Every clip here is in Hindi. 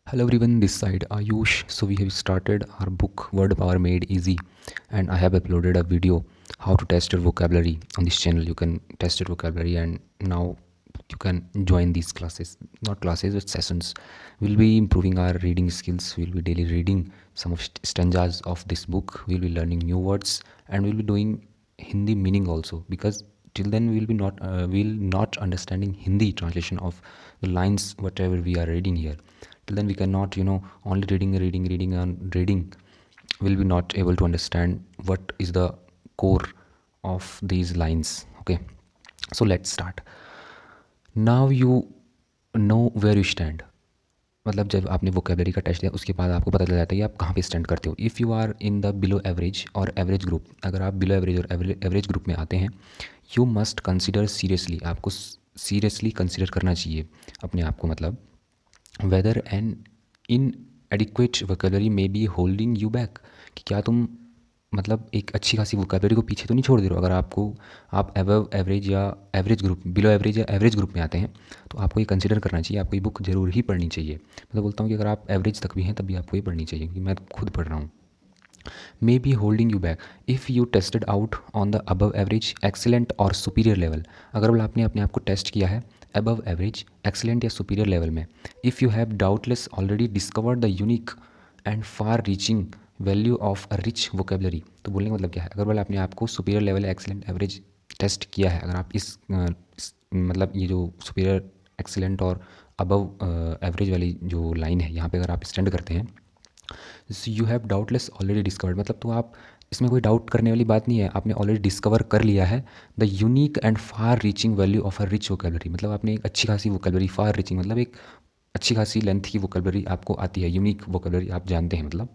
Hello everyone, this side Ayush. So we have started our book Word Power Made Easy, and I have uploaded a video how to test your vocabulary on this channel. You can test your vocabulary, and now you can join these classes, not classes but sessions. We'll be improving our reading skills. We'll be daily reading some of stanzas of this book. We'll be learning new words, and we'll be doing Hindi meaning also, because till then we'll not understanding Hindi translation of the lines whatever we are reading here. Till then we cannot only reading will be not able to understand what is the core of these lines. Okay, so let's start. Now you know where you stand. मतलब जब आपने वोकेबलरी का टेस्ट दिया उसके बाद आपको पता चल जाता है कि आप कहाँ पे स्टैंड करते हो. If you are in the below average और एवरेज ग्रुप, अगर आप बिलो एवरेज और एवरेज ग्रुप में आते हैं, यू मस्ट कंसिडर सीरियसली, आपको सीरियसली कंसिडर करना चाहिए अपने आप को. मतलब whether an inadequate vocabulary may be holding you back, कि क्या तुम मतलब एक अच्छी खासी वोकेबलरी को पीछे तो नहीं छोड़ दे रहे हो. अगर आप एवव एवरेज या एवरेज ग्रुप, बिलो एवरेज या एवरेज ग्रुप में आते हैं, तो आपको ये कंसिडर करना चाहिए, आपको ये बुक ज़रूर ही पढ़नी चाहिए. मतलब बोलता हूँ कि अगर आप एवरेज तक भी हैं तब भी आपको ये पढ़नी चाहिए, क्योंकि मैं खुद पढ़ रहा हूँ. मे be holding you back if you tested out on the above average, excellent और सुपीरियर लेवल. अगर बोला आपने अपने आप को टेस्ट किया है अबव एवरेज, एक्सीलेंट या सुपीरियर लेवल में. If you have doubtless already discovered the unique and far reaching value of a rich vocabulary. तो बोलने का मतलब क्या है, अगर बोला आपने आपको superior level, excellent, average test किया है, अगर आप मतलब ये जो सुपीरियर, एक्सीलेंट और अबव एवरेज वाली जो लाइन है यहाँ पे अगर आप स्टैंड करते हैं, you have doubtless already discovered, मतलब तो आप इसमें कोई डाउट करने वाली बात नहीं है, आपने ऑलरेडी डिस्कवर कर लिया है the unique and far reaching value of a rich vocabulary. मतलब आपने एक अच्छी खासी वोकेबलरी, फार रीचिंग मतलब एक अच्छी खासी लेंथ की वोकेबलरी आपको आती है, यूनिक वोकेबलरी आप जानते हैं. मतलब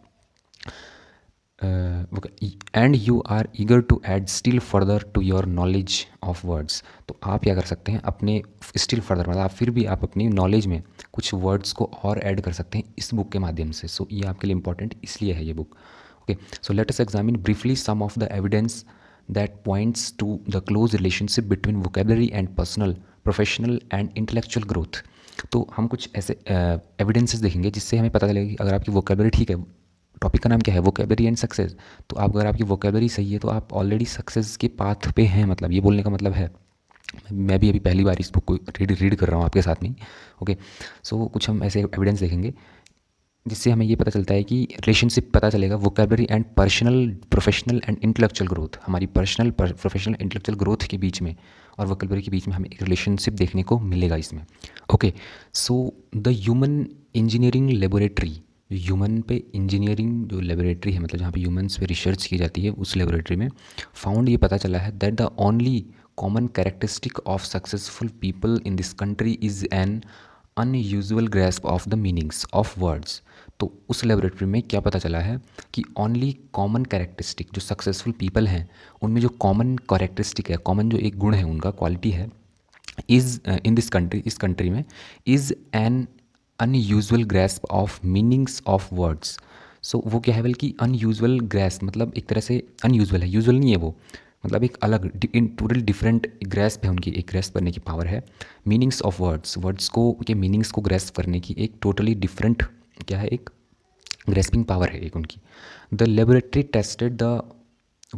and you are eager to add still further to your knowledge of words. तो आप क्या कर सकते हैं अपने स्टिल फर्दर, मतलब आप फिर भी आप अपनी नॉलेज में कुछ वर्ड्स को और ऐड कर सकते हैं इस बुक के माध्यम से. सो ये आपके लिए इंपॉर्टेंट इसलिए है ये book. Okay, so let us examine briefly some of the evidence that points to the close relationship between vocabulary and personal, professional and intellectual growth. तो हम कुछ ऐसे एविडेंसेस देखेंगे जिससे हमें पता चलेगा कि अगर आपकी वोकेबलरी ठीक है. टॉपिक का नाम क्या है, वोकेबलरी एंड सक्सेस. तो आप अगर आपकी वोकेबलरी सही है तो आप ऑलरेडी सक्सेस के पाथ पे हैं. मतलब ये बोलने का मतलब है, मैं भी अभी पहली बार इस बुक को रीड कर रहा हूँ आपके साथ में. ओके, सो कुछ हम ऐसे एविडेंस देखेंगे जिससे हमें ये पता चलता है कि रिलेशनशिप पता चलेगा vocabulary and personal, professional and intellectual growth. हमारी पर्सनल, प्रोफेशनल, इंटेलेक्चुअल ग्रोथ के बीच में और वोकेबलरी के बीच में हमें एक रिलेशनशिप देखने को मिलेगा इसमें. Okay, so the human engineering laboratory, human पे इंजीनियरिंग जो लेबोरेटरी है, मतलब जहाँ पे ह्यूमन्स पे रिसर्च की जाती है, उस लेबोरेटरी में फाउंड ये पता चला है that the only common characteristic of successful people in this country is an unusual grasp of the meanings of words. तो उस लेबोरेटरी में क्या पता चला है कि ओनली कॉमन कैरेक्टरिस्टिक, जो सक्सेसफुल पीपल हैं उनमें जो कॉमन कैरेक्टरिस्टिक है, कॉमन जो एक गुण है उनका, क्वालिटी है, इज़ इन दिस कंट्री, इस कंट्री में, is an unusual grasp of meanings of words. So वो क्या है, बल्कि अनयूजुअल ग्रेस्प, मतलब एक तरह से अनयूजुअल है, यूजुअल नहीं है वो, मतलब एक अलग, इन टोटल डिफरेंट ग्रेस्प है उनकी, एक ग्रेस्प करने की पावर है. मीनिंग्स ऑफ वर्ड्स, वर्ड्स को के मीनिंग्स को ग्रेस्प करने की एक टोटली डिफरेंट क्या है, एक ग्रेस्पिंग पावर है एक उनकी. The laboratory tested the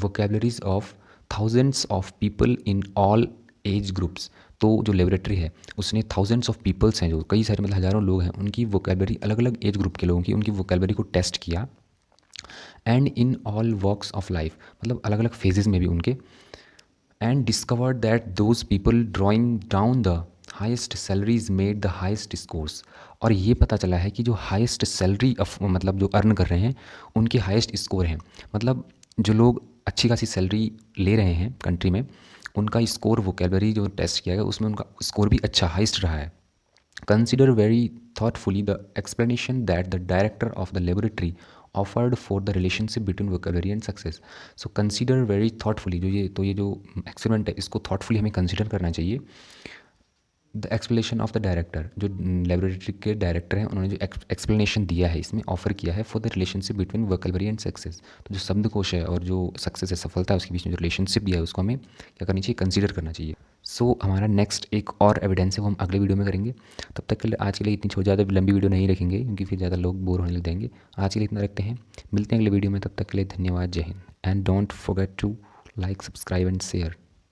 vocabularies of thousands of people in all age groups. तो जो लेबोरेटरी है उसने थाउजेंड्स ऑफ पीपल्स हैं, जो कई सारे मतलब हज़ारों लोग हैं, उनकी वोकेबलरी, अलग अलग एज ग्रुप के लोगों की, उनकी वोकेबलरी को टेस्ट किया. And in all walks of life, मतलब अलग अलग फेजेस में भी उनके. And discovered that those people drawing down the highest salaries made the highest scores. और ये पता चला है कि जो हाइस्ट सैलरी मतलब जो अर्न कर रहे हैं उनके हाइस्ट स्कोर हैं. मतलब जो लोग अच्छी खासी सैलरी ले रहे हैं कंट्री में, उनका स्कोर, वोकेबलरी जो टेस्ट किया गया उसमें उनका स्कोर भी अच्छा, हाइस्ट रहा है. Consider very thoughtfully the explanation that the director of the laboratory offered for the relationship between vocabulary and success. So consider very thoughtfully, ये जो एक्सपेरिमेंट है इसको थॉटफुली हमें कंसिडर करना चाहिए. The explanation of the director, जो लेबोरेटरी के डायरेक्टर हैं, उन्होंने जो एक्सप्लेनेशन दिया है इसमें, ऑफर किया है for the relationship between vocabulary and success. तो जो शब्दकोश है और जो सक्सेस है, सफलता है, उसके बीच में जो रिलेशनशिप दिया है उसको हमें क्या करनी चाहिए, कंसीडर करना चाहिए. हमारा नेक्स्ट एक और एविडेंस है, वो हम अगले वीडियो में करेंगे। तब तक के लिए आज के लिए इतनी ज़्यादा लंबी वीडियो नहीं रखेंगे, क्योंकि फिर ज़्यादा लोग बोर होने लग जाएंगे। आज के लिए इतना रखते हैं, मिलते हैं अगले वीडियो में। तब तक के लिए धन्यवाद, जय Hind. And don't forget to like, subscribe and share.